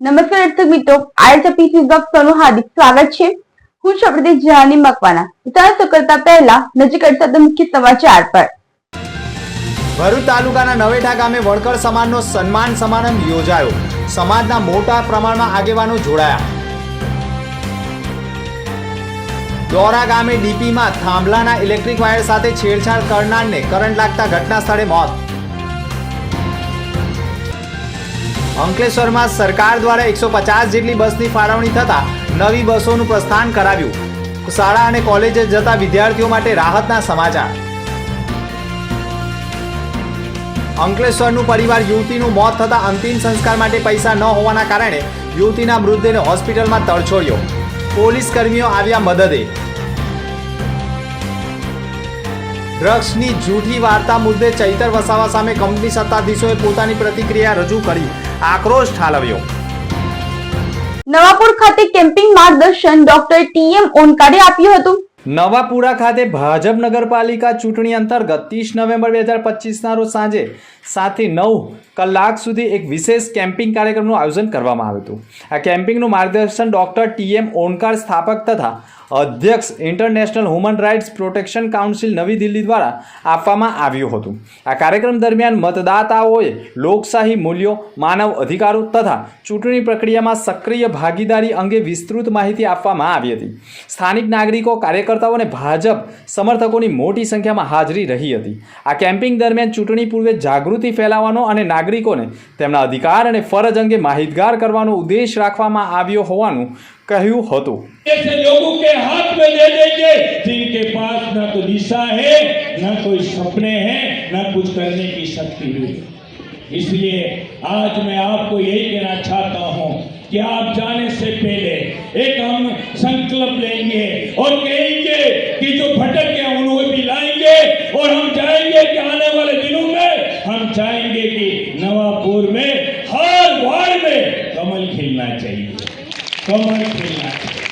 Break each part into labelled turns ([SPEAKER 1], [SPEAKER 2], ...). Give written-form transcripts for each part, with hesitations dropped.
[SPEAKER 1] નમસ્કાર દર્શક મિત્રો, આરએસપી ન્યૂઝનું હાર્દિક સ્વાગત છે। હું છું પ્રદેશ જહાની મકવાના। વિસ્તાર કરતા પહેલા નજર કરતા મુખ્ય સમાચાર પર।
[SPEAKER 2] ભરૂચ તાલુકાના નવેઠા ગામે વણકર સમાજનો સન્માન સમારંભ યોજાયો। સમાજના મોટા પ્રમાણમાં આગેવાનો જોડાયા। દોરા ગામે ડીપીમાં થાંભલાના ઇલેક્ટ્રિક વાયર સાથે છેડછાડ કરનારને કરંટ લાગતા ઘટના સ્થળે મોત। અંકલેશ્વરમાં સરકાર દ્વારા 150 જેટલી બસની ફાળવણી થતા નવી બસોનું પ્રસ્થાન કરાવ્યું। શાળા અને કોલેજે જતા વિદ્યાર્થીઓ માટે રાહતના સમાચાર। અંકલેશ્વરનું પરિવાર યુવતીનું મોત થતા અંતિમ સંસ્કાર માટે પૈસા ન હોવાના કારણે યુવતીના મૃતદેહને હોસ્પિટલમાં તડછોડ્યો। પોલીસ કર્મીઓ આવ્યા મદદે। ડ્રગ્સની જૂઠી વાર્તા મુદ્દે ચૈતર વસાવા સામે કંપની સત્તાધીશોએ પોતાની પ્રતિક્રિયા રજૂ કરી આક્રોશ ઠાલવ્યો।
[SPEAKER 1] નવાપુર ખાતે કેમ્પિંગ માર્ગદર્શન ડોક્ટર ટીએમ ઓનકારે આપ્યું હતું।
[SPEAKER 2] નવાપુરા ખાતે ભાજપ નગરપાલિકા ચૂંટણી અંતર્ગત 30 નવેમ્બર 2025ના રોજ સાંજે 7 થી 9 કલાક સુધી એક વિશેષ કેમ્પિંગ કાર્યક્રમનું આયોજન કરવામાં આવ્યું હતું। આ કેમ્પિંગનું માર્ગદર્શન ડોક્ટર ટીએમ ઓનકાર સ્થાપક તથા અધ્યક્ષ international human rights protection council નવી દિલ્હી દ્વારા આપવામાં આવ્યું હતું। આ કાર્યક્રમ દરમિયાન મતદાતાઓએ લોકશાહી મૂલ્યો, માનવ અધિકારો તથા ચૂંટણી પ્રક્રિયામાં સક્રિય ભાગીદારી અંગે વિસ્તૃત માહિતી આપવામાં આવી હતી। સ્થાનિક નાગરિકો, કાર્યકર્તાઓ અને ભાજપ સમર્થકોની મોટી સંખ્યામાં હાજરી રહી હતી। આ કેમ્પિંગ દરમિયાન ચૂંટણી પૂર્વે જાગૃતિ ફેલાવવાનો અને નાગરિકોને તેમના અધિકાર અને ફરજ અંગે માહિતગાર કરવાનો ઉદ્દેશ રાખવામાં આવ્યો હોવાનું કહ્યું હતું।
[SPEAKER 3] ऐसे लोगों के हाथ में दे देंगे जिनके पास ना तो दिशा है, ना कोई सपने हैं, ना कुछ करने की शक्ति है। इसलिए आज मैं आपको यही कहना चाहता हूं कि आप जाने से पहले एक हम संकल्प लेंगे और कहेंगे कि जो भटक गए उनको भी लाएंगे और हम चाहेंगे कि आने वाले दिनों में हम चाहेंगे कि नवापुर में हर वार्ड में कमल खिलना चाहिए, कमल खिलना चाहिए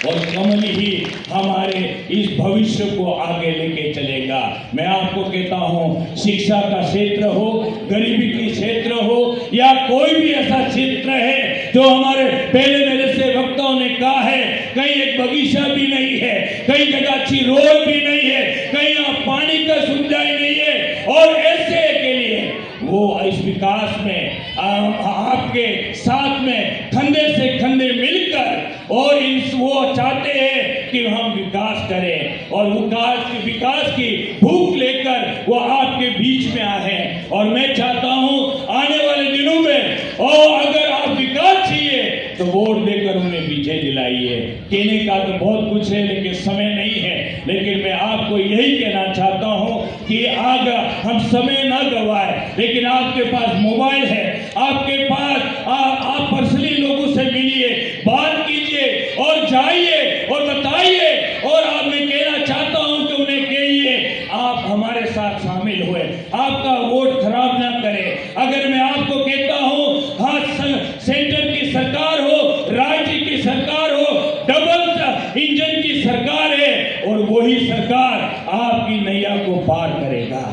[SPEAKER 3] और कमल ही हमारे इस भविष्य को आगे लेके चलेगा। मैं आपको कहता हूँ, शिक्षा का क्षेत्र हो, गरीबी की क्षेत्र हो या कोई भी ऐसा क्षेत्र है जो हमारे पहले मेरे से वक्ताओं ने कहा है, कहीं एक बगीचा भी नहीं है, कई जगह अच्छी रोड भी नहीं है, कहीं यहाँ पानी का सुविधा ही नहीं है और ऐसे के लिए वो इस विकास में आपके साथ में कंधे से कंधे मिलकर और वो चाहते हैं कि हम विकास करें और विकास की भूख लेकर वो आपके बीच में आए। और मैं चाहता हूं आने वाले दिनों में और अगर आप विकास चाहिए तो वोट देकर उन्हें पीछे दिलाइए। कहने का तो बहुत कुछ है लेकिन समय नहीं है, लेकिन मैं आपको यही कहना चाहता हूं कि आगे हम समय न गवाए, लेकिन आपके पास मोबाइल है, आपके पास आप पर्सनली लोगों से मिलिए, बात कीजिए और जाइए और बताइए। और आप मैं कहना चाहता हूं कि उन्हें कहिए आप हमारे साथ शामिल हुए, आपका वोट खराब ना करें। अगर मैं आपको कहता हूं, हाँ सेंटर की सरकार हो, राज्य की सरकार हो, डबल इंजन की सरकार है और वही सरकार आपकी नैया को पार करेगा।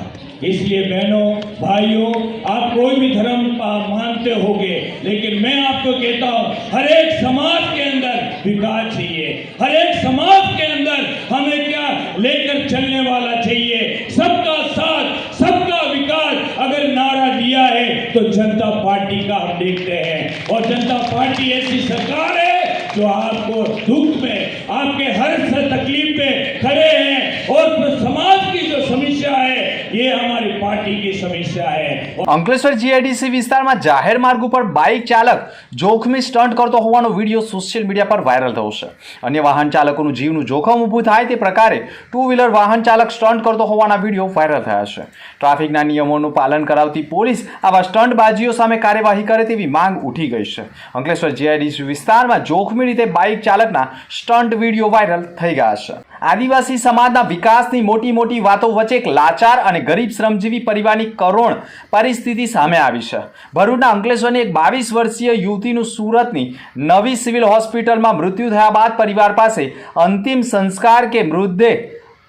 [SPEAKER 3] इसलिए बहनों, भाइयों, आप कोई भी धर्म मानते होंगे, लेकिन मैं आपको कहता हूं हर एक समाज के अंदर विकास चाहिए, हर एक समाज के अंदर हमें क्या लेकर चलने वाला चाहिए, सबका साथ, सबका विकास। अगर नारा दिया है तो जनता पार्टी का हम देखते हैं और जनता पार्टी ऐसी सरकार है जो आपको दुख में, आपके हर तकलीफ में खड़े हैं और समाज की जो समस्या है ये हमारी पार्टी की समस्या है।
[SPEAKER 2] અંકલેશ્વર જીઆઈડીસી વિસ્તારમાં જાહેર માર્ગ ઉપર બાઇક ચાલક જોખમી સ્ટન્ટ કરતો હોવાનો વિડીયો સોશિયલ મીડિયા પર વાયરલ થયો છે। અન્ય વાહન ચાલકોનું જીવનું જોખમ ઊભું થાય તે પ્રકારે 2 વ્હીલર વાહન ચાલક સ્ટન્ટ કરતો હોવાના વિડીયો વાયરલ થયા છે। ટ્રાફિકના નિયમોનું પાલન કરાવતી પોલીસ આવા સ્ટન્ટબાજીઓ સામે કાર્યવાહી કરે તેવી માંગ ઉઠી ગઈ છે। અંકલેશ્વર જીઆઈડીસી વિસ્તારમાં જોખમી રીતે બાઇક ચાલકના સ્ટન્ટ વિડીયો વાયરલ થઈ ગયા છે। આદિવાસી સમાજના વિકાસની મોટી મોટી વાતો વચ્ચે એક લાચાર અને ગરીબ શ્રમજીવી પરિવારની કરુણ પરિસ્થિતિ સામે આવી છે। ભરૂચના અંકલેશ્વરની એક 22 વર્ષીય યુવતીનું સુરતની નવી સિવિલ હોસ્પિટલમાં મૃત્યુ થયા બાદ પરિવાર પાસે અંતિમ સંસ્કાર કે મૃતદેહ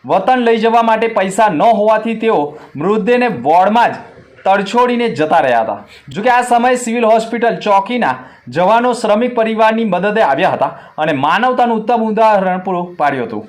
[SPEAKER 2] વતન લઈ જવા માટે પૈસા ન હોવાથી તેઓ મૃતદેહને વોર્ડમાં જ તડછોડીને જતા રહ્યા હતા. જોકે આ સમયે સિવિલ હોસ્પિટલ ચોકીના જવાનો શ્રમિક પરિવારની મદદે આવ્યા હતા અને માનવતાનું ઉત્તમ ઉદાહરણ પૂરું પાડ્યું હતું.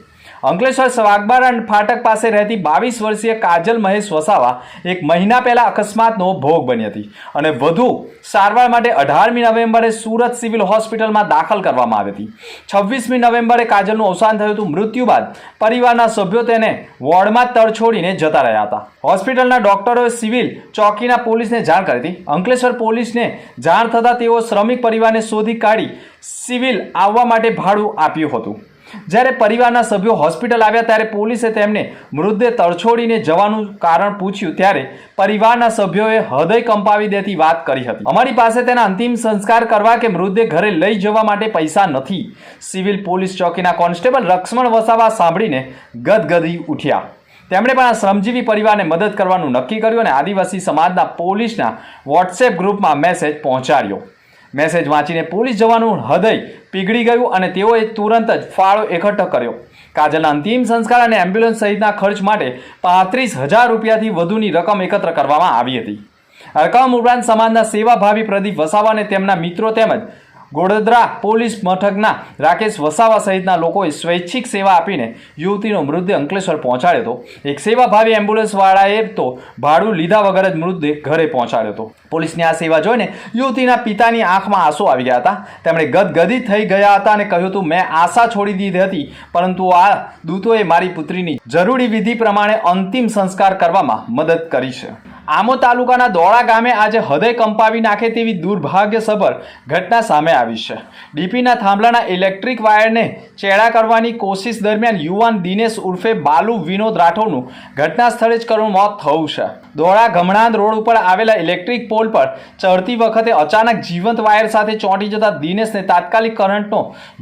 [SPEAKER 2] અંકલેશ્વર સ્વાગબારા ફાટક પાસે રહેતી 22 વર્ષીય કાજલ મહેશ વસાવા એક મહિના પહેલા અકસ્માતનો ભોગ બની હતી અને વધુ સારવાર માટે 18મી નવેમ્બરે સુરત સિવિલ હોસ્પિટલમાં દાખલ કરવામાં આવી હતી. 26મી નવેમ્બરે કાજલનું અવસાન થયું હતું. મૃત્યુ બાદ પરિવારના સભ્યો તેને વોર્ડમાં તડછોડીને જતા રહ્યા હતા. હોસ્પિટલના ડોક્ટરોએ સિવિલ ચોકીના પોલીસને જાણ કરી હતી. અંકલેશ્વર પોલીસને જાણ થતાં તેઓ શ્રમિક પરિવારને શોધી કાઢી સિવિલ આવવા માટે ભાડું આપ્યું હતું. જ્યારે પરિવારના સભ્યો હોસ્પિટલ આવ્યા ત્યારે પોલીસે તેમને મૃતદેહ તડછોડીને જવાનું કારણ પૂછ્યું ત્યારે પરિવારના સભ્યોએ હૃદય કંપાવી દેતી વાત કરી હતી. અમારી પાસે તેના અંતિમ સંસ્કાર કરવા કે મૃતદેહ ઘરે લઈ જવા માટે પૈસા નથી. સિવિલ પોલીસ ચોકીના કોન્સ્ટેબલ લક્ષ્મણ વસાવા સાંભળીને ગદગદી ઉઠ્યા. તેમણે પણ આ શ્રમજીવી પરિવારને મદદ કરવાનું નક્કી કર્યું અને આદિવાસી સમાજના પોલીસના વોટ્સએપ ગ્રુપમાં મેસેજ પહોંચાડ્યો. મેસેજ વાંચીને પોલીસ જવાનું હૃદય પીગળી ગયું અને તેઓએ તુરંત જ ફાળો એકઠો કર્યો. કાજલના અંતિમ સંસ્કાર અને એમ્બ્યુલન્સ સહિતના ખર્ચ માટે 35,000 રૂપિયાથી વધુની રકમ એકત્ર કરવામાં આવી હતી. રકમ ઉપરાંત સમાજના સેવાભાવી પ્રદીપ વસાવા અને તેમના મિત્રો તેમજ ગોડોદરા પોલીસ મથકના રાકેશ વસાવા સહિતના લોકોએ સ્વૈચ્છિક સેવા આપીને યુવતીનો મૃતદેહ અંકલેશ્વર પહોંચાડ્યો હતો. એક સેવાભાવી એમ્બ્યુલન્સવાળાએ તો ભાડું લીધા વગર જ મૃતદેહ ઘરે પહોંચાડ્યો હતો. પોલીસની આ સેવા જોઈને યુવતીના પિતાની આંખમાં આંસુ આવી ગયા હતા. તેમણે ગદગદિત થઈ ગયા હતા અને કહ્યું હતું, મેં આશા છોડી દીધી હતી, પરંતુ આ દૂતોએ મારી પુત્રીની જરૂરી વિધિ પ્રમાણે અંતિમ સંસ્કાર કરવામાં મદદ કરી છે. આમોદ તાલુકાના દોડા ગામે આજે હૃદય કંપાવી નાખે તેવી દુર્ભાગ્યસભર ઘટના સામે આવી છે. ડીપીના થાંભલાના ઇલેક્ટ્રિક વાયરને ચેડા કરવાની કોશિશ દરમિયાન યુવાન દિનેશ ઉર્ફે બાલુ વિનોદ રાઠોડનું ઘટના સ્થળે જ કરુણ મોત થયું છે. દોડા ગમણાંદ રોડ ઉપર આવેલા ઇલેક્ટ્રિક પોલ પર ચડતી વખતે અચાનક જીવંત વાયર સાથે ચોંટી જતા દિનેશને તાત્કાલિક કરંટનો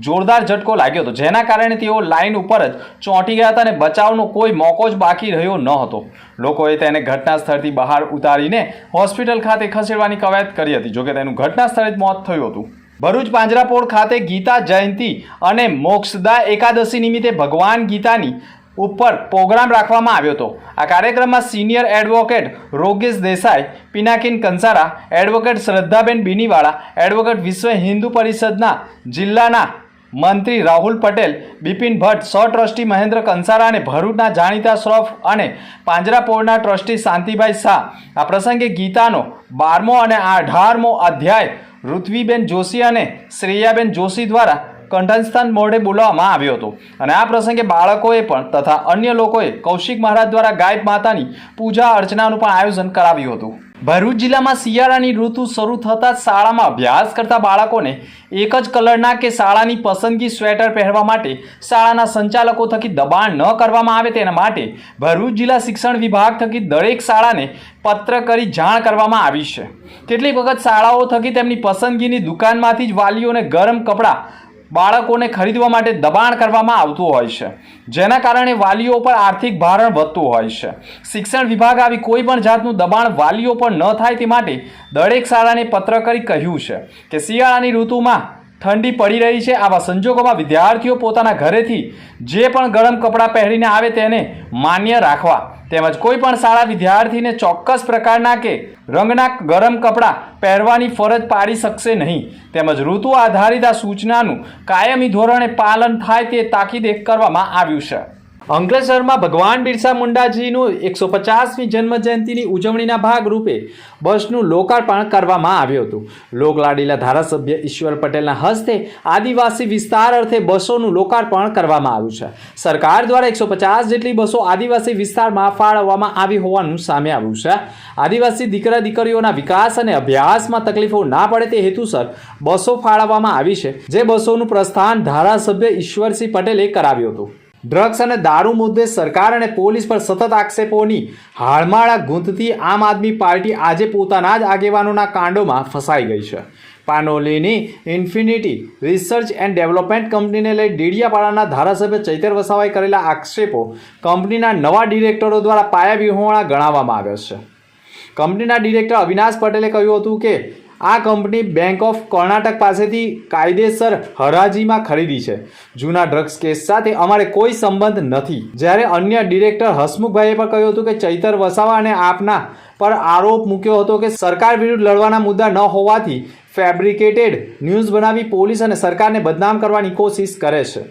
[SPEAKER 2] જોરદાર ઝટકો લાગ્યો હતો, જેના કારણે તેઓ લાઇન ઉપર જ ચોંટી ગયા હતા અને બચાવનો કોઈ મોકો જ બાકી રહ્યો ન હતો. લોકોએ તેને ઘટના સ્થળથી બહાર ઉતારીને હોસ્પિટલ ખાતે ખસેડવાની કવાયત કરી હતી. જોકે તેનું ઘટના સ્થળે જ મોત થયું હતું. ભરૂચ પાંજરાપોળ ખાતે ગીતા જયંતિ અને મોક્ષદા એકાદશી નિમિત્તે ભગવાન ગીતાની ઉપર પ્રોગ્રામ રાખવામાં આવ્યો હતો. આ કાર્યક્રમમાં senior advocate Rogesh Desai, Pinakin Kansara, advocate Shraddhaben Biniwala, advocate Vishwa Hindu પરિષદના જિલ્લાના મંત્રી રાહુલ પટેલ, બિપિન ભટ્ટ, સહ ટ્રસ્ટી મહેન્દ્ર કંસારા અને ભરૂચના જાણીતા શ્રોફ અને પાંજરાપોળના ટ્રસ્ટી શાંતિભાઈ શાહ આ પ્રસંગે ગીતાનો 12મો અને 18મો અધ્યાય ઋત્વીબેન જોશી અને શ્રેયાબેન જોશી દ્વારા કંઠસ્થાન મોઢે બોલાવવામાં આવ્યો હતો અને આ પ્રસંગે બાળકોએ પણ તથા અન્ય લોકોએ કૌશિક મહારાજ દ્વારા ગાય માતાની પૂજા અર્ચનાનું પણ આયોજન કરાવ્યું હતું. ભરૂચ જિલ્લામાં શિયાળાની ઋતુ શરૂ થતાં શાળામાં અભ્યાસ કરતા બાળકોને એક જ કલરના કે શાળાની પસંદગી સ્વેટર પહેરવા માટે શાળાના સંચાલકો થકી દબાણ ન કરવામાં આવે તેના માટે ભરૂચ જિલ્લા શિક્ષણ વિભાગ થકી દરેક શાળાને પત્ર કરી જાણ કરવામાં આવી છે. કેટલીક વખત શાળાઓ થકી તેમની પસંદગીની દુકાનમાંથી જ વાલીઓને ગરમ કપડાં બાળકોને ખરીદવા માટે દબાણ કરવામાં આવતું હોય છે, જેના કારણે વાલીઓ પર આર્થિક ભારણ વધતું હોય છે. શિક્ષણ વિભાગ આવી કોઈ પણ જાતનું દબાણ વાલીઓ પર ન થાય તે માટે દરેક શાળાને પત્ર કરી કહ્યું છે કે શિયાળાની ઋતુમાં ઠંડી પડી રહી છે. આવા સંજોગોમાં વિદ્યાર્થીઓ પોતાના ઘરેથી જે પણ ગરમ કપડાં પહેરીને આવે તેને માન્ય રાખવા તેમજ કોઈ પણ શાળા વિદ્યાર્થીને ચોક્કસ પ્રકારના કે રંગના ગરમ કપડાં પહેરવાની ફરજ પાડી શકશે નહીં. તેમજ ઋતુ આધારિત આ સૂચનાનું કાયમી ધોરણે પાલન થાય તે તાકીદ કરવામાં આવ્યું છે. અંકલેશ્વરમાં ભગવાન બિરસા મુંડાજીનું 150મી જન્મજયંતિની ઉજવણીના ભાગરૂપે બસનું લોકાર્પણ કરવામાં આવ્યું હતું. લોકલાડીલા ધારાસભ્ય ઈશ્વર પટેલના હસ્તે આદિવાસી વિસ્તાર અર્થે બસોનું લોકાર્પણ કરવામાં આવ્યું છે. સરકાર દ્વારા 150 જેટલી બસો આદિવાસી વિસ્તારમાં ફાળવવામાં આવી હોવાનું સામે આવ્યું છે. આદિવાસી દીકરા દીકરીઓના વિકાસ અને અભ્યાસમાં તકલીફો ના પડે તે હેતુસર બસો ફાળવવામાં આવી છે, જે બસોનું પ્રસ્થાન ધારાસભ્ય ઈશ્વરસિંહ પટેલે કરાવ્યું હતું. ડ્રગ્સ અને દારૂ મુદ્દે સરકાર અને પોલીસ પર સતત આક્ષેપોની હાળમાળા ગૂંથતી આમ આદમી પાર્ટી આજે પોતાના જ આગેવાનોના કાંડોમાં ફસાઈ ગઈ છે. પાનોલીની ઇન્ફિનિટી રિસર્ચ એન્ડ ડેવલપમેન્ટ કંપનીને લઈ ડેડિયાપાડાના ધારાસભ્ય ચૈતર વસાવાએ કરેલા આક્ષેપો કંપનીના નવા ડિરેક્ટરો દ્વારા પાયાવિહોણા ગણાવવામાં આવ્યા છે. કંપનીના ડિરેક્ટર અવિનાશ પટેલે કહ્યું હતું કે આ કંપની બેંક ઓફ કર્ણાટક પાસેથી કાયદેસર હરાજીમાં ખરીદી છે. જૂના ડ્રગ્સ કેસ સાથે અમારે કોઈ સંબંધ નથી. જ્યારે અન્ય ડિરેક્ટર હસમુખભાઈએ પણ કહ્યું હતું કે ચૈતર વસાવા અને આપના પર આરોપ મૂક્યો હતો કે સરકાર વિરુદ્ધ લડવાના મુદ્દા ન હોવાથી ફેબ્રિકેટેડ ન્યૂઝ બનાવી પોલીસ અને સરકારને બદનામ કરવાની કોશિશ કરે છે.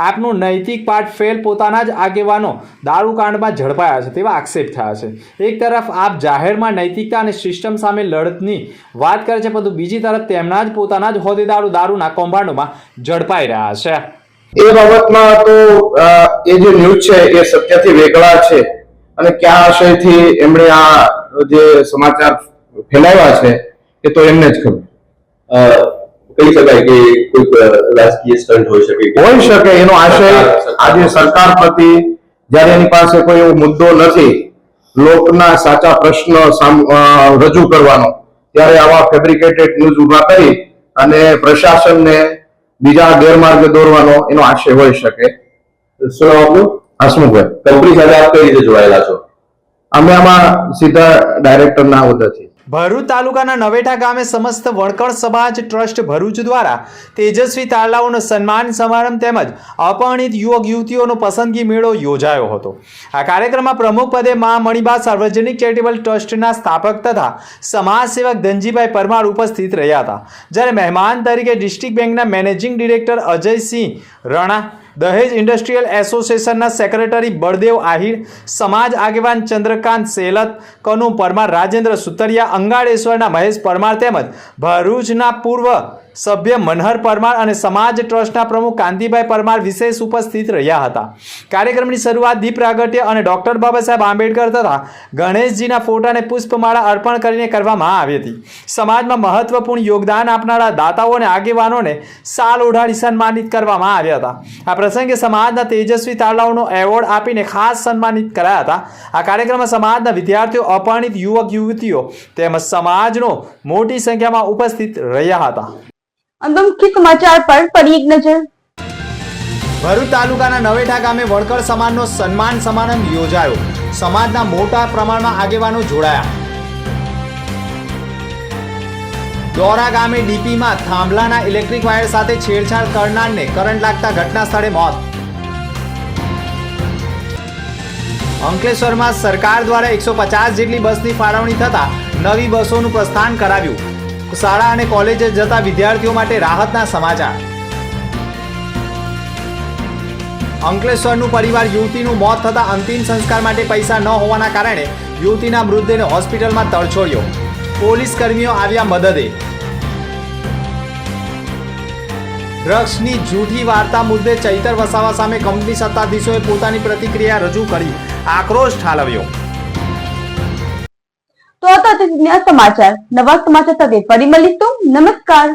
[SPEAKER 2] આપનું નૈતિક પાર્ટ ફેલ પોતાના જ આગેવાનો દારૂકાંડમાં ઝડપાયા છે તેવા આક્ષેપ થયા છે. એક તરફ આપ જાહેરમાં નૈતિકતા અને સિસ્ટમ સામે લડતની વાત કરે છે, પરંતુ બીજી તરફ તેમના જ પોતાના જ હોદ્દેદારો દારૂના કૌભાંડોમાં ઝડપાઈ રહ્યા છે.
[SPEAKER 4] એ બાબતમાં તો એ જે ન્યૂઝ છે એ સત્યથી વેગળા છે અને કયા આશયથી એમણે આ જે સમાચાર ફેલાવ્યા છે એ તો એમને જ ખબર.
[SPEAKER 5] કહી શકાય કે કોઈક રાજકીય સ્ટન્ટ હોઈ શકે
[SPEAKER 4] એનો આશય આજે સરકાર પ્રતિ જ્યારે એની પાસે કોઈ એવો મુદ્દો નથી લોકના સાચા પ્રશ્ન રજૂ કરવાનો, ત્યારે આવા ફેબ્રિકેટેડ ન્યૂઝ ઉભા કરી અને પ્રશાસનને બીજા ગેરમાર્ગે દોરવાનો એનો આશય હોઈ શકે.
[SPEAKER 5] શું આપનું?
[SPEAKER 4] હસમુખભાઈ.
[SPEAKER 5] કંપની સાથે આપ કઈ રીતે જોડાયેલા છો?
[SPEAKER 4] અમે આમાં સીધા ડાયરેક્ટરના હોદ્દેથી.
[SPEAKER 2] ભરૂચ તાલુકાના નવેઠા ગામે સમસ્ત વણકર સમાજ ટ્રસ્ટ ભરૂચ દ્વારા તેજસ્વી તારલાઓનો સન્માન સમારંભ તેમજ અપરિણિત યુવક યુવતીઓનો પસંદગી મેળો યોજાયો હતો. આ કાર્યક્રમમાં પ્રમુખ પદે મા મણિબા સાર્વજનિક ચેરિટેબલ ટ્રસ્ટના સ્થાપક તથા સમાજસેવક ધનજીભાઈ પરમાર ઉપસ્થિત રહ્યા હતા. જ્યારે મહેમાન તરીકે ડિસ્ટ્રિક્ટ બેંકના મેનેજિંગ ડિરેક્ટર અજયસિંહ રણા, દહેજ ઇન્ડસ્ટ્રીયલ એસોસિએશનના સેક્રેટરી બળદેવ આહિર, સમાજ આગેવાન ચંદ્રકાંત સેલત, કનુ પરમાર, રાજેન્દ્ર સુતરિયા, અંગાળેશ્વરના મહેશ પરમાર તેમજ ભરૂચના પૂર્વ સભ્ય મનહર પરમાર અને સમાજ ટ્રસ્ટના પ્રમુખ કાંતિભાઈ પરમાર વિશેષ ઉપસ્થિત રહ્યા હતા. કાર્યક્રમની શરૂઆત દીપ પ્રાગટ્ય અને ડોક્ટર બાબા સાહેબ આંબેડકર તથા ગણેશજીના ફોટાને પુષ્પમાળા અર્પણ કરીને કરવામાં આવી હતી. સમાજમાં મહત્વપૂર્ણ યોગદાન આપનારા દાતાઓ અને આગેવાનોને સાલ ઓઢાડી સન્માનિત કરવામાં આવ્યા હતા. આ પ્રસંગે સમાજના તેજસ્વી તારલાઓનો એવોર્ડ આપીને ખાસ સન્માનિત કરાયા હતા. આ કાર્યક્રમમાં સમાજના વિદ્યાર્થીઓ, અપરિણિત યુવક યુવતીઓ તેમજ સમાજનો મોટી સંખ્યામાં ઉપસ્થિત રહ્યા હતા.
[SPEAKER 1] अंत मुख्य समाचार पर पड़ी एक नजर.
[SPEAKER 2] ભરૂચ તાલુકાના નવેઠા ગામે વણકર સમાજનો સન્માન સમારંભ યોજાયો. સમાજના મોટા પ્રમાણમાં આગેવાનો જોડાયા. દોરા ગામે ડીપીમાં થાંભલાના ઇલેક્ટ્રિક વાયર સાથે છેડછાડ કરનારને કરંટ લાગતા ઘટના સ્થળે મોત. અંકલેશ્વરમાં સરકાર દ્વારા 150 જેટલી બસની ફાળવણી થતા નવી બસોનું પ્રસ્થાન કરાવ્યું. શાળા અને કોલેજે જતા વિદ્યાર્થીઓ માટે રાહતના સમાચાર. અંકલેશ્વરનું પરિવાર યુવતીનું મોત થતા અંતિમ સંસ્કાર માટે પૈસા ન હોવાના કારણે યુવતીના મૃતદેહને હોસ્પિટલમાં તડછોડ્યો. પોલીસ કર્મીઓ આવ્યા મદદે. ડ્રગ્સની જૂઠી વાર્તા મુદ્દે ચૈતર વસાવા સામે કંપની સત્તાધીશોએ પોતાની પ્રતિક્રિયા રજૂ કરી આક્રોશ ઠાલવ્યો.
[SPEAKER 1] તો હતા સમાચાર. નવા સમાચાર સાથે ફરી મળીશું. નમસ્કાર.